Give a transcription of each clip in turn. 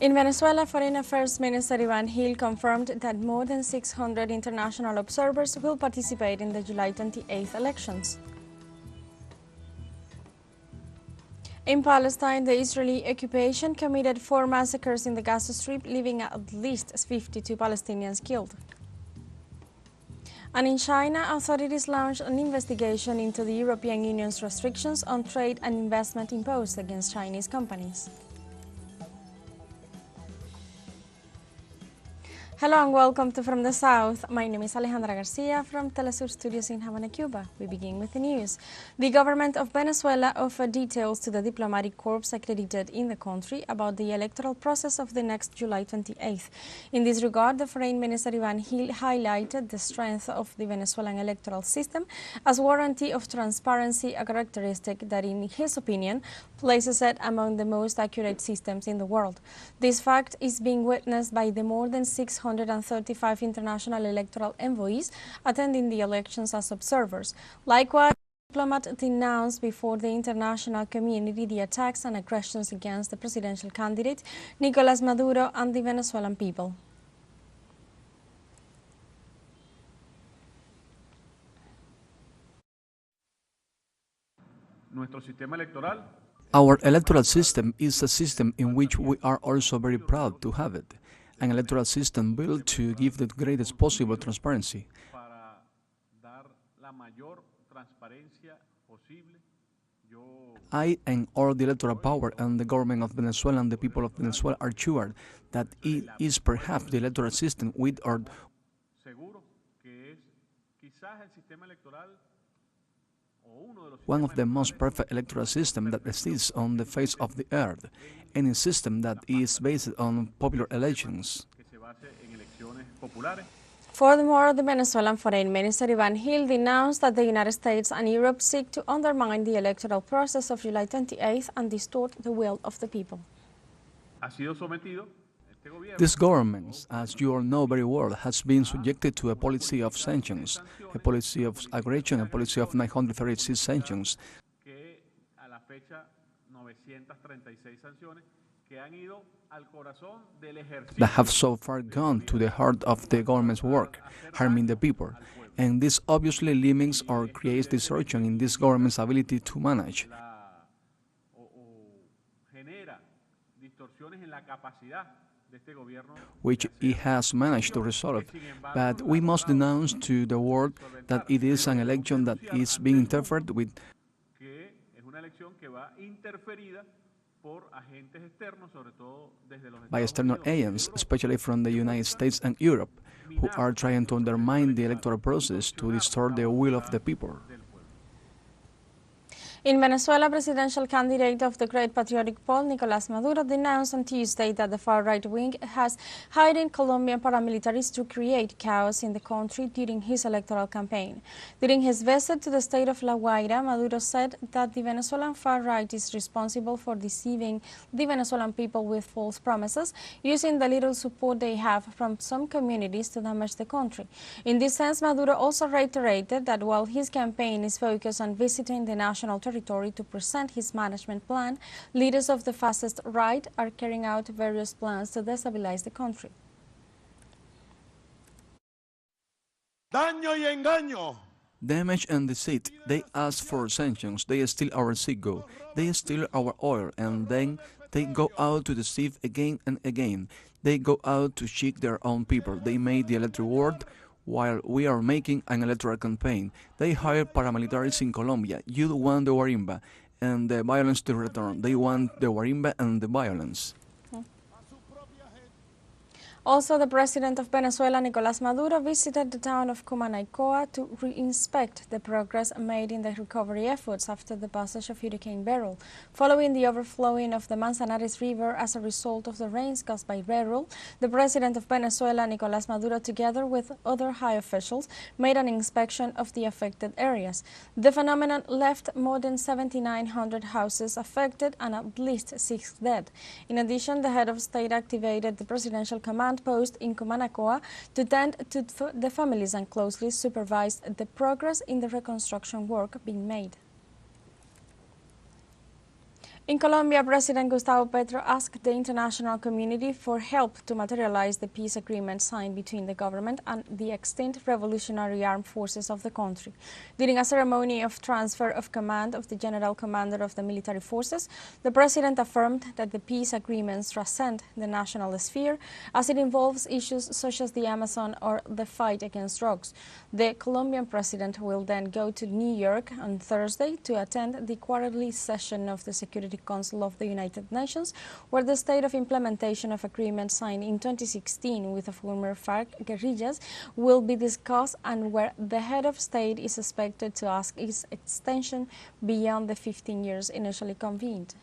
In Venezuela, Foreign Affairs Minister Ivan Gil confirmed that more than 600 international observers will participate in the July 28th elections. In Palestine, the Israeli occupation committed 4 massacres in the Gaza Strip, leaving at least 52 Palestinians killed. And in China, authorities launched an investigation into the European Union's restrictions on trade and investment imposed against Chinese companies. Hello and welcome to From the South. My name is Alejandra Garcia from teleSUR studios in Havana, Cuba. We begin with the news. The government of Venezuela offered details to the diplomatic corps accredited in the country about the electoral process of the next July 28th. In this regard, the Foreign Minister Ivan Gil highlighted the strength of the Venezuelan electoral system as warranty of transparency, a characteristic that, in his opinion, places it among the most accurate systems in the world. This fact is being witnessed by the more than 635 international electoral envoys attending the elections as observers. Likewise, the diplomat denounced before the international community the attacks and aggressions against the presidential candidate, Nicolás Maduro, and the Venezuelan people. Our electoral system is a system in which we are also very proud to have it. An electoral system built to give the greatest possible transparency. I and all the electoral power and the government of Venezuela and the people of Venezuela are sure that it is perhaps the electoral system with or one of the most perfect electoral systems that exists on the face of the earth, any system that is based on popular elections. Furthermore, the Venezuelan Foreign Minister Ivan Gil denounced that the United States and Europe seek to undermine the electoral process of July 28th and distort the will of the people. This government, as you all know very well, has been subjected to a policy of sanctions, a policy of aggression, a policy of 936 sanctions, that have so far gone to the heart of the government's work, harming the people. And this obviously limits or creates distortion in this government's ability to manage. Which it has managed to resolve. But we must denounce to the world that it is an election that is being interfered with by external agents, especially from the United States and Europe, who are trying to undermine the electoral process to distort the will of the people. In Venezuela, presidential candidate of the Great Patriotic Poll, Nicolás Maduro, denounced on Tuesday that the far-right wing has hired Colombian paramilitaries to create chaos in the country during his electoral campaign. During his visit to the state of La Guaira, Maduro said that the Venezuelan far-right is responsible for deceiving the Venezuelan people with false promises, using the little support they have from some communities to damage the country. In this sense, Maduro also reiterated that while his campaign is focused on visiting the national territory to present his management plan, leaders of the fascist right are carrying out various plans to destabilize the country. Daño y engaño. Damage and deceit. They ask for sanctions, they steal our cigo, they steal our oil, and then they go out to deceive again and again. They go out to cheat their own people. They made the electoral world while we are making an electoral campaign. They hire paramilitaries in Colombia. You want the guarimba and the violence to return. They want the guarimba and the violence. Also, the president of Venezuela, Nicolás Maduro, visited the town of Cumanaycoa to re-inspect the progress made in the recovery efforts after the passage of Hurricane Beryl. Following the overflowing of the Manzanares River as a result of the rains caused by Beryl, the president of Venezuela, Nicolás Maduro, together with other high officials, made an inspection of the affected areas. The phenomenon left more than 7,900 houses affected and at least 6 dead. In addition, the head of state activated the presidential command post in Cumanaycoa to tend to the families and closely supervise the progress in the reconstruction work being made. In Colombia, President Gustavo Petro asked the international community for help to materialize the peace agreement signed between the government and the extinct revolutionary armed forces of the country. During a ceremony of transfer of command of the general commander of the military forces, the president affirmed that the peace agreements transcend the national sphere as it involves issues such as the Amazon or the fight against drugs. The Colombian president will then go to New York on Thursday to attend the quarterly session of the Security Council of the United Nations, where the state of implementation of agreements signed in 2016 with the former FARC guerrillas will be discussed, and where the head of state is expected to ask its extension beyond the 15 years initially convened.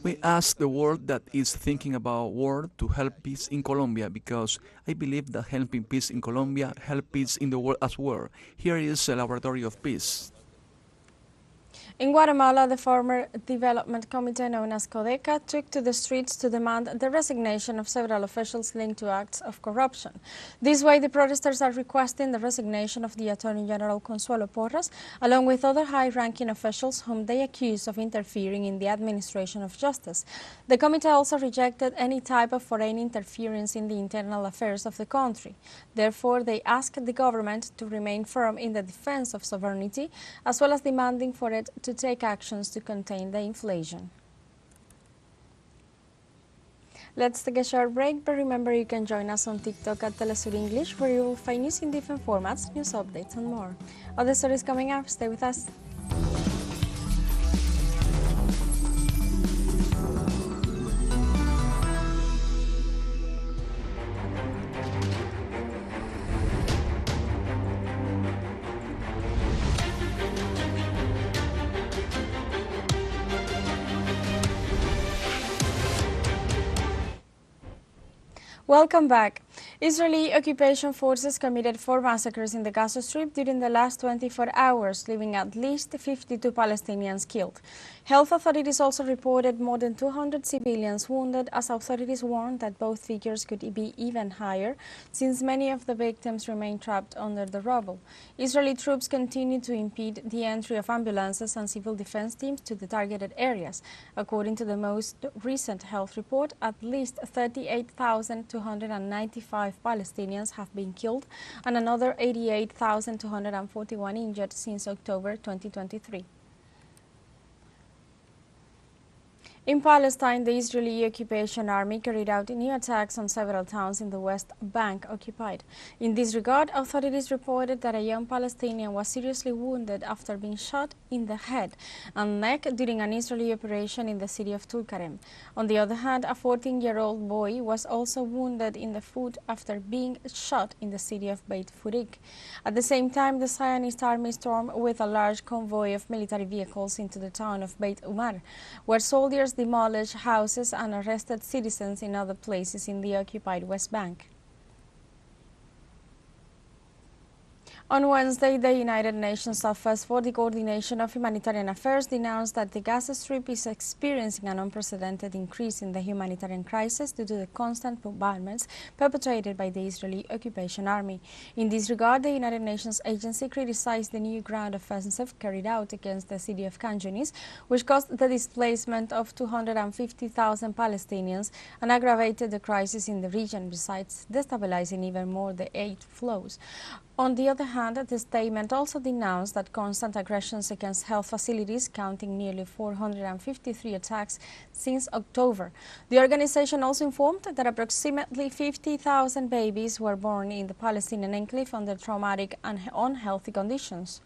We ask the world that is thinking about war to help peace in Colombia, because I believe that helping peace in Colombia helps peace in the world as well. Here is a laboratory of peace. In Guatemala, the former development committee known as CODECA took to the streets to demand the resignation of several officials linked to acts of corruption. This way, the protesters are requesting the resignation of the Attorney General Consuelo Porras, along with other high-ranking officials whom they accuse of interfering in the administration of justice. The committee also rejected any type of foreign interference in the internal affairs of the country. Therefore, they asked the government to remain firm in the defense of sovereignty, as well as demanding for it to take actions to contain the inflation. Let's take a short break, but remember you can join us on TikTok at teleSUR English, where you will find news in different formats, news updates and more. Other stories coming up, stay with us. Welcome back. Israeli occupation forces committed 4 massacres in the Gaza Strip during the last 24 hours, leaving at least 52 Palestinians killed. Health authorities also reported more than 200 civilians wounded, as authorities warned that both figures could be even higher, since many of the victims remain trapped under the rubble. Israeli troops continue to impede the entry of ambulances and civil defense teams to the targeted areas. According to the most recent health report, at least 38,295 Palestinians have been killed and another 88,241 injured since October 2023. In Palestine, the Israeli occupation army carried out new attacks on several towns in the West Bank occupied. In this regard, authorities reported that a young Palestinian was seriously wounded after being shot in the head and neck during an Israeli operation in the city of Tulkarem. On the other hand, a 14-year-old boy was also wounded in the foot after being shot in the city of Beit Furik. At the same time, the Zionist army stormed with a large convoy of military vehicles into the town of Beit Umar, where soldiers demolished houses and arrested citizens in other places in the occupied West Bank. On Wednesday, the United Nations Office for the Coordination of Humanitarian Affairs denounced that the Gaza Strip is experiencing an unprecedented increase in the humanitarian crisis due to the constant bombardments perpetrated by the Israeli occupation army. In this regard, the United Nations agency criticized the new ground offensive carried out against the city of Khan Yunis, which caused the displacement of 250,000 Palestinians and aggravated the crisis in the region, besides destabilizing even more the aid flows. On the other hand, the statement also denounced that constant aggressions against health facilities, counting nearly 453 attacks since October. The organization also informed that approximately 50,000 babies were born in the Palestinian enclave under traumatic and unhealthy conditions.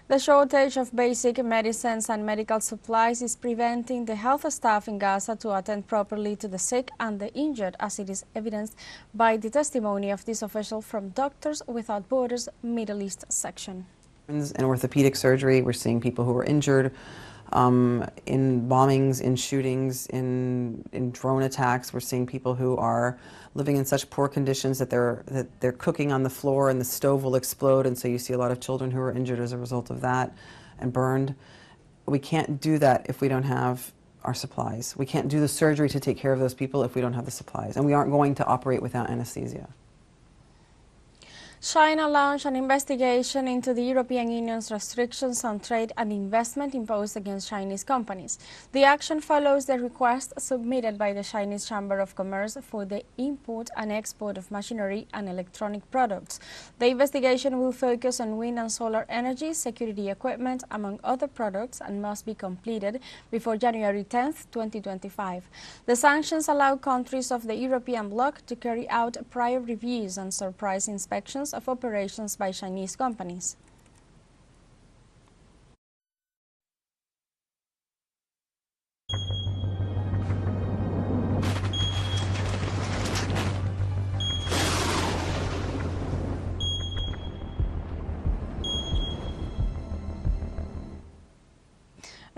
The shortage of basic medicines and medical supplies is preventing the health staff in Gaza to attend properly to the sick and the injured, as it is evidenced by the testimony of this official from Doctors Without Borders Middle East section. In orthopedic surgery, we're seeing people who were injured in bombings, in shootings, in drone attacks. We're seeing people who are living in such poor conditions that they're cooking on the floor and the stove will explode, and so you see a lot of children who are injured as a result of that and burned. We can't do that if we don't have our supplies. We can't do the surgery to take care of those people if we don't have the supplies. And we aren't going to operate without anesthesia. China launched an investigation into the European Union's restrictions on trade and investment imposed against Chinese companies. The action follows the request submitted by the Chinese Chamber of Commerce for the import and export of machinery and electronic products. The investigation will focus on wind and solar energy, security equipment, among other products, and must be completed before January 10, 2025. The sanctions allow countries of the European bloc to carry out prior reviews and surprise inspections of operations by Chinese companies.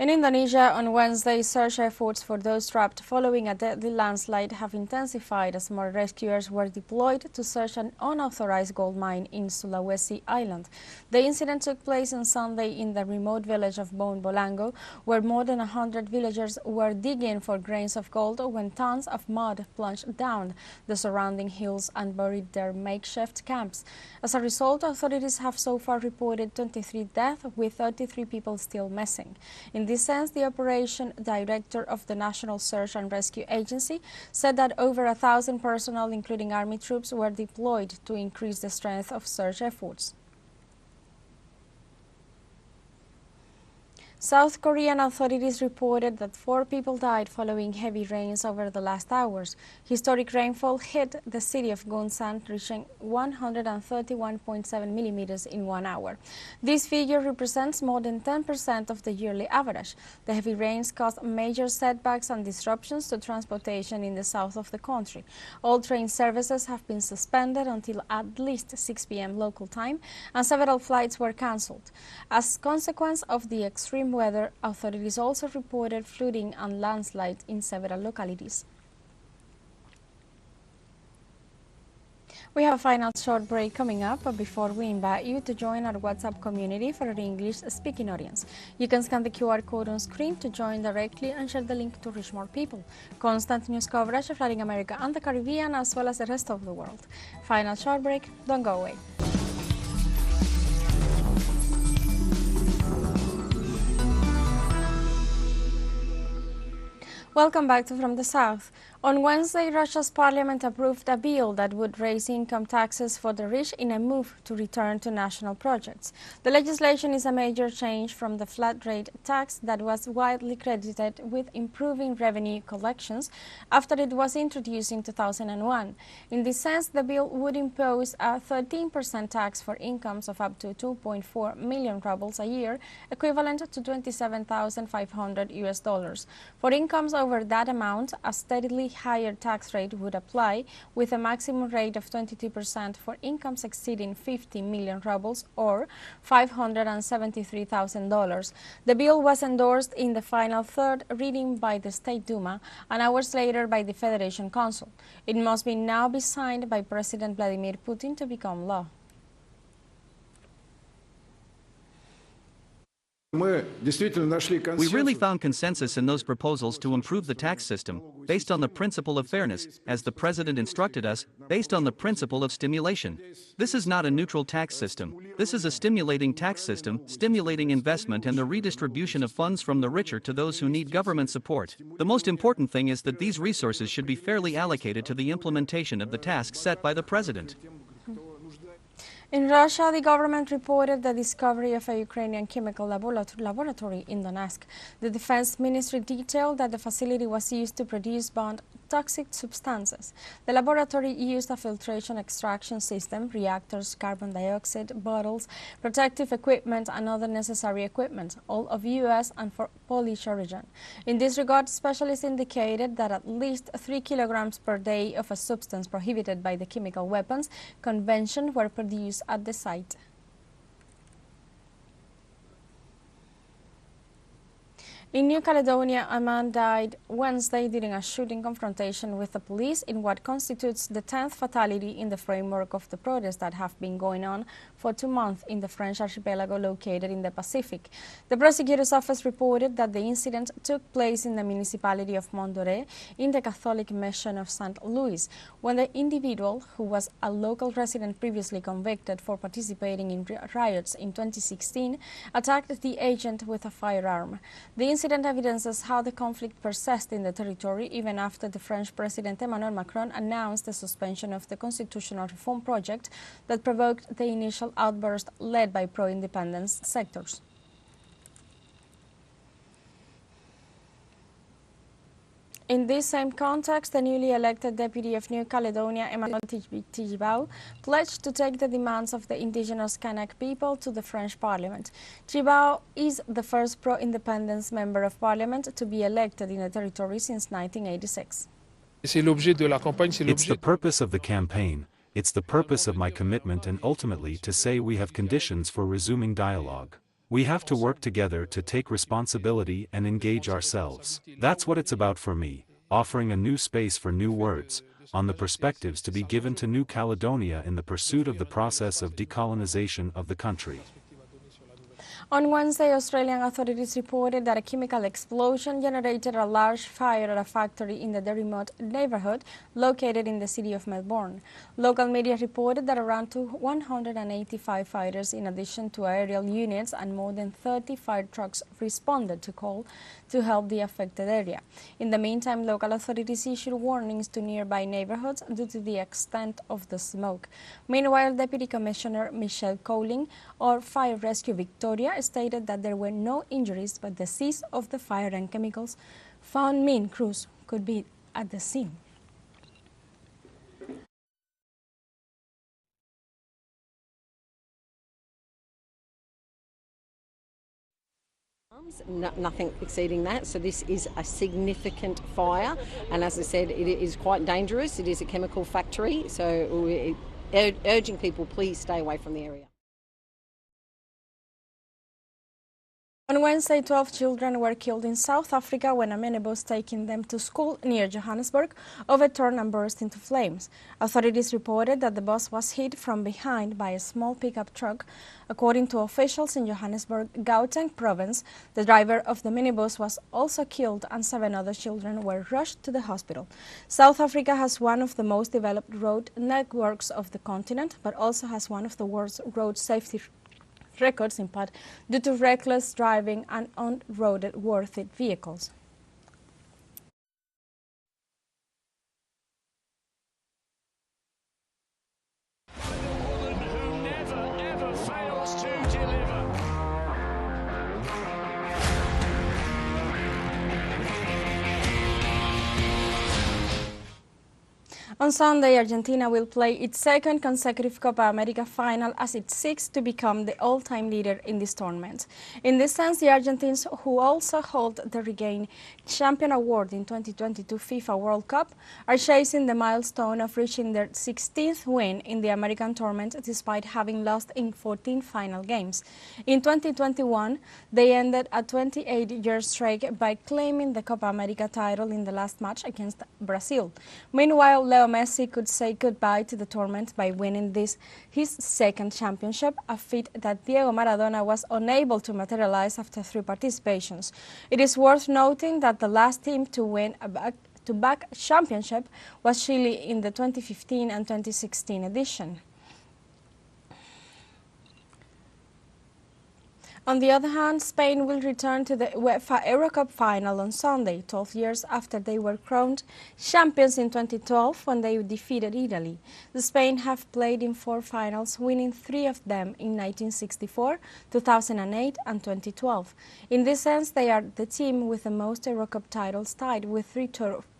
In Indonesia, on Wednesday, search efforts for those trapped following a deadly landslide have intensified as more rescuers were deployed to search an unauthorized gold mine in Sulawesi Island. The incident took place on Sunday in the remote village of Bon Bolango, where more than 100 villagers were digging for grains of gold when tons of mud plunged down the surrounding hills and buried their makeshift camps. As a result, authorities have so far reported 23 deaths, with 33 people still missing. In this sense, the operation director of the National Search and Rescue Agency said that over 1,000 personnel, including army troops, were deployed to increase the strength of search efforts. South Korean authorities reported that 4 people died following heavy rains over the last hours. Historic rainfall hit the city of Gunsan, reaching 131.7 millimeters in 1 hour. This figure represents more than 10% of the yearly average. The heavy rains caused major setbacks and disruptions to transportation in the south of the country. All train services have been suspended until at least 6 p.m. local time, and several flights were cancelled. As a consequence of the extreme weather, authorities also reported flooding and landslides in several localities. We have a final short break coming up, but before we invite you to join our WhatsApp community for our English-speaking audience. You can scan the QR code on screen to join directly and share the link to reach more people. Constant news coverage of Latin America and the Caribbean, as well as the rest of the world. Final short break, don't go away. Welcome back to From the South. On Wednesday, Russia's parliament approved a bill that would raise income taxes for the rich in a move to return to national projects. The legislation is a major change from the flat rate tax that was widely credited with improving revenue collections after it was introduced in 2001. In this sense, the bill would impose a 13% tax for incomes of up to 2.4 million rubles a year, equivalent to $27,500. For incomes over that amount, a steadily higher tax rate would apply, with a maximum rate of 22% for incomes exceeding 50 million rubles or $573,000. The bill was endorsed in the final third reading by the State Duma and hours later by the Federation Council. It must now be signed by President Vladimir Putin to become law. We really found consensus in those proposals to improve the tax system, based on the principle of fairness, as the President instructed us, based on the principle of stimulation. This is not a neutral tax system. This is a stimulating tax system, stimulating investment and the redistribution of funds from the richer to those who need government support. The most important thing is that these resources should be fairly allocated to the implementation of the tasks set by the President. In Russia, the government reported the discovery of a Ukrainian chemical laboratory in Donetsk. The Defense Ministry detailed that the facility was used to produce banned toxic substances. The laboratory used a filtration extraction system, reactors, carbon dioxide bottles, protective equipment, and other necessary equipment, all of U.S. and for Polish origin. In this regard, specialists indicated that at least 3 kilograms per day of a substance prohibited by the Chemical Weapons Convention were produced at the site. In New Caledonia, a man died Wednesday during a shooting confrontation with the police in what constitutes the 10th fatality in the framework of the protests that have been going on for 2 months in the French archipelago located in the Pacific. The prosecutor's office reported that the incident took place in the municipality of Mondoré in the Catholic Mission of St. Louis, when the individual, who was a local resident previously convicted for participating in riots in 2016, attacked the agent with a firearm. The incident evidences how the conflict persists in the territory even after the French President Emmanuel Macron announced the suspension of the constitutional reform project that provoked the initial outburst led by pro-independence sectors. In this same context, the newly elected deputy of New Caledonia, Emmanuel Tijibau, pledged to take the demands of the indigenous Kanak people to the French Parliament. Tijibau is the first pro-independence member of Parliament to be elected in the territory since 1986. It's the purpose of the campaign, it's the purpose of my commitment, and ultimately to say we have conditions for resuming dialogue. We have to work together to take responsibility and engage ourselves. That's what it's about for me, offering a new space for new words, on the perspectives to be given to New Caledonia in the pursuit of the process of decolonization of the country. On Wednesday, Australian authorities reported that a chemical explosion generated a large fire at a factory in the remote neighborhood located in the city of Melbourne. Local media reported that around 185 fighters, in addition to aerial units and more than 30 fire trucks, responded to call to help the affected area. In the meantime, local authorities issued warnings to nearby neighborhoods due to the extent of the smoke. Meanwhile, Deputy Commissioner Michelle Cowling of Fire Rescue Victoria stated that there were no injuries, but the cease of the fire and chemicals found mean crews could be at the scene. Nothing exceeding that, so this is a significant fire, and as I said, it is quite dangerous. It is a chemical factory, so we're urging people, please stay away from the area. On Wednesday, 12 children were killed in South Africa when a minibus taking them to school near Johannesburg overturned and burst into flames. Authorities reported that the bus was hit from behind by a small pickup truck. According to officials in Johannesburg, Gauteng province, the driver of the minibus was also killed and 7 other children were rushed to the hospital. South Africa has one of the most developed road networks of the continent, but also has one of the worst road safety records, in part due to reckless driving and unroadworthy vehicles. On Sunday, Argentina will play its second consecutive Copa America final as it seeks to become the all-time leader in this tournament. In this sense, the Argentines, who also hold the regained champion award in 2022 FIFA World Cup, are chasing the milestone of reaching their 16th win in the American tournament despite having lost in 14 final games. In 2021, they ended a 28-year streak by claiming the Copa America title in the last match against Brazil. Meanwhile, Leo Messi could say goodbye to the tournament by winning this, his second championship, a feat that Diego Maradona was unable to materialize after 3 participations. It is worth noting that the last team to win a back-to-back championship was Chile in the 2015 and 2016 edition. On the other hand, Spain will return to the UEFA Euro Cup final on Sunday, 12 years after they were crowned champions in 2012 when they defeated Italy. The Spain have played in 4 finals, winning 3 of them in 1964, 2008 and 2012. In this sense, they are the team with the most Euro Cup titles, tied with 3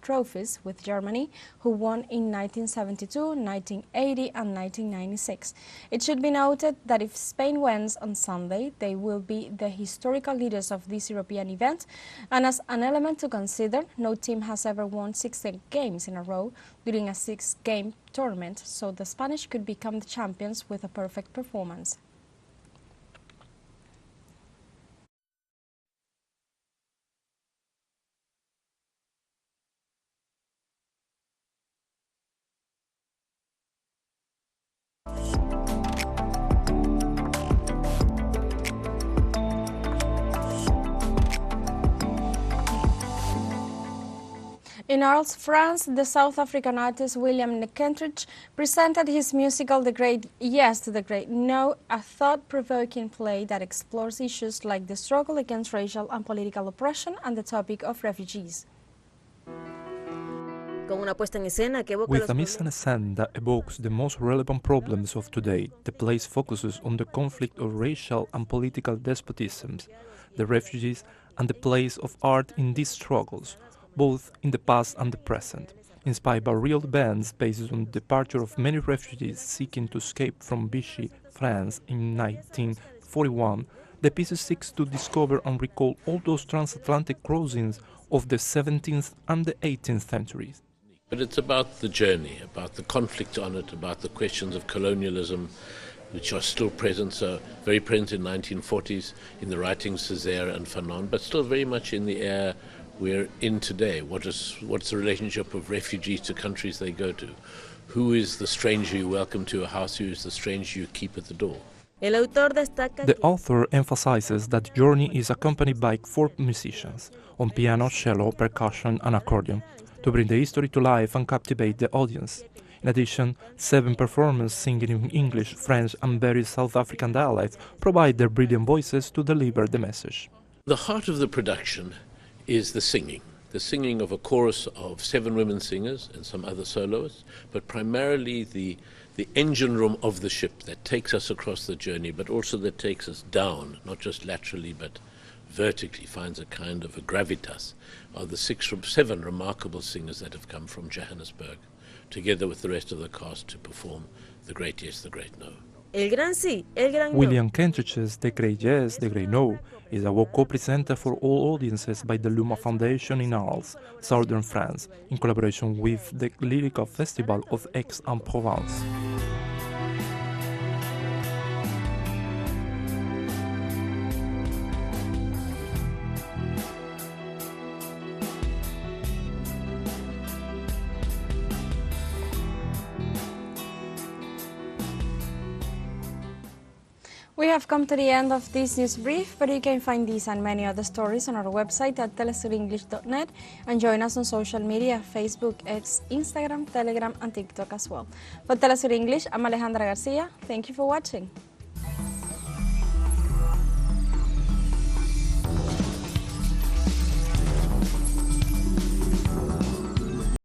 trophies with Germany, who won in 1972, 1980 and 1996. It should be noted that if Spain wins on Sunday, they will be the historical leaders of this European event, and as an element to consider, no team has ever won 6 games in a row during a 6-game tournament, so the Spanish could become the champions with a perfect performance. In Arles, France, the South African artist William Kentridge presented his musical The Great Yes to the Great No, a thought-provoking play that explores issues like the struggle against racial and political oppression and the topic of refugees. With a mise-en-scène that evokes the most relevant problems of today, the play focuses on the conflict of racial and political despotisms, the refugees, and the place of art in these struggles, both in the past and the present. Inspired by real events based on the departure of many refugees seeking to escape from Vichy, France in 1941, the piece seeks to discover and recall all those transatlantic crossings of the 17th and the 18th centuries. But it's about the journey, about the conflict on it, about the questions of colonialism, which are still present, so very present in the 1940s in the writings of Césaire and Fanon, but still very much in the air we're in today. What's the relationship of refugees to countries they go to? Who is the stranger you welcome to a house? Who is the stranger you keep at the door? The author emphasizes that the journey is accompanied by 4 musicians, on piano, cello, percussion and accordion, to bring the history to life and captivate the audience. In addition, 7 performers singing in English, French and various South African dialects provide their brilliant voices to deliver the message. The heart of the production is the singing of a chorus of 7 women singers and some other soloists, but primarily the engine room of the ship that takes us across the journey, but also that takes us down, not just laterally, but vertically, finds a kind of a gravitas, are the 7 remarkable singers that have come from Johannesburg, together with the rest of the cast to perform The Great Yes, The Great No. William Kentridge's The Great Yes, The Great No is a walk presented for all audiences by the Luma Foundation in Arles, southern France, in collaboration with the Lyrical Festival of Aix-en-Provence. We have come to the end of this news brief, but you can find these and many other stories on our website at telesurenglish.net and join us on social media, Facebook, X, Instagram, Telegram and TikTok as well. For Telesur English, I'm Alejandra Garcia. Thank you for watching.